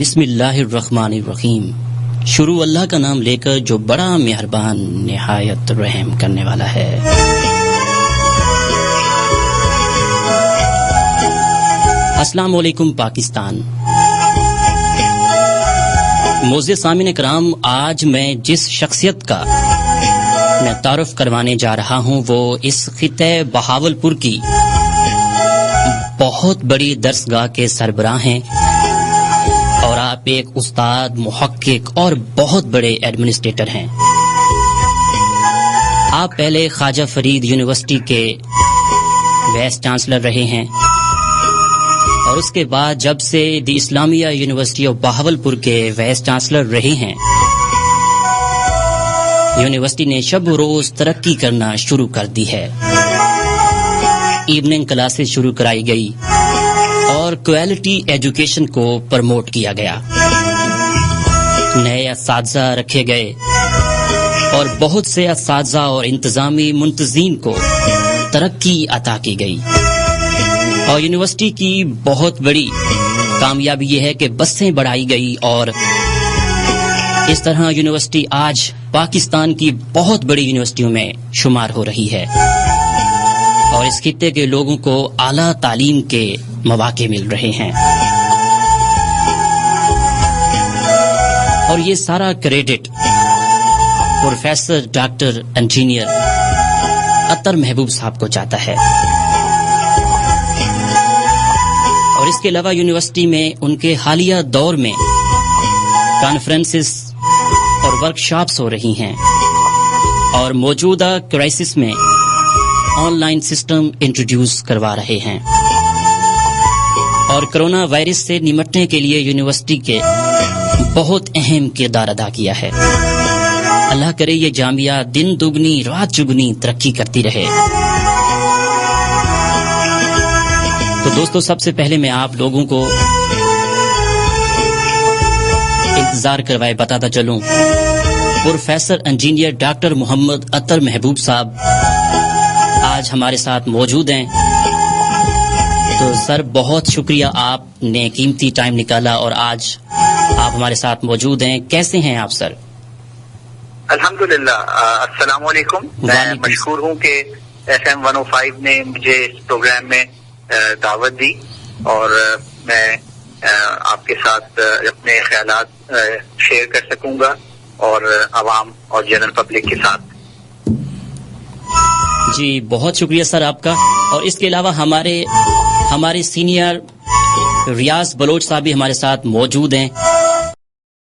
बिस्मिल्लाहिर्रहमानिर्रहीम। शुरू अल्लाह का नाम लेकर जो बड़ा मेहरबान निहायत रहम करने वाला है। अस्सलाम वालेकुम पाकिस्तान। मोअज़्ज़िज़ सामीन कराम, आज मैं जिस शख्सियत का मैं तारुफ करवाने जा रहा हूँ वो इस खिते बहावलपुर की बहुत बड़ी दरसगाह के सरबराह हैं और आप एक उस्ताद, मुहक्किक और बहुत बड़े एडमिनिस्ट्रेटर हैं। आप पहले ख्वाजा फरीद यूनिवर्सिटी के वाइस चांसलर रहे हैं और उसके बाद जब से दी इस्लामिया यूनिवर्सिटी ऑफ बहावलपुर के वाइस चांसलर रहे हैं, यूनिवर्सिटी ने शब रोज तरक्की करना शुरू कर दी है। इवनिंग क्लासेस शुरू कराई गई और क्वालिटी एजुकेशन को प्रमोट किया गया। नए असातिज़ा रखे गए और बहुत से असातिज़ा और इंतजामी मुंतज़ीन को तरक्की अता की गई। और यूनिवर्सिटी की बहुत बड़ी कामयाबी ये है कि बसें बढ़ाई गई और इस तरह यूनिवर्सिटी आज पाकिस्तान की बहुत बड़ी यूनिवर्सिटियों में शुमार हो रही है और इस खित्ते के लोगों को आला तालीम के मौके मिल रहे हैं। और ये सारा क्रेडिट प्रोफेसर डॉक्टर इंजीनियर अतर महबूब साहब को जाता है। और इसके अलावा यूनिवर्सिटी में उनके हालिया दौर में कॉन्फ्रेंसेस और वर्कशॉप्स हो रही हैं और मौजूदा क्राइसिस में ऑनलाइन सिस्टम इंट्रोड्यूस करवा रहे हैं। और कोरोना वायरस से निपटने के लिए यूनिवर्सिटी के बहुत अहम किरदार अदा किया है। अल्लाह करे ये जामिया दिन दुगनी रात चुगनी तरक्की करती रहे। तो दोस्तों, सबसे पहले मैं आप लोगों को इंतजार करवाए बताता चलूं, प्रोफेसर इंजीनियर डॉक्टर मोहम्मद अतर महबूब साहब आज हमारे साथ मौजूद हैं। तो सर, बहुत शुक्रिया, आपने कीमती टाइम निकाला और आज आप हमारे साथ मौजूद हैं। कैसे हैं आप सर? अल्हम्दुलिल्लाह, अस्सलाम वालेकुम। मैं मशहूर हूँ कि FM 105 ने मुझे इस प्रोग्राम में दावत दी और मैं आपके साथ अपने ख्यालात शेयर कर सकूंगा और आवाम और जनरल पब्लिक के साथ। जी, बहुत शुक्रिया सर आपका। और इसके अलावा हमारे सीनियर रियाज बलोच साहब भी हमारे साथ मौजूद हैं।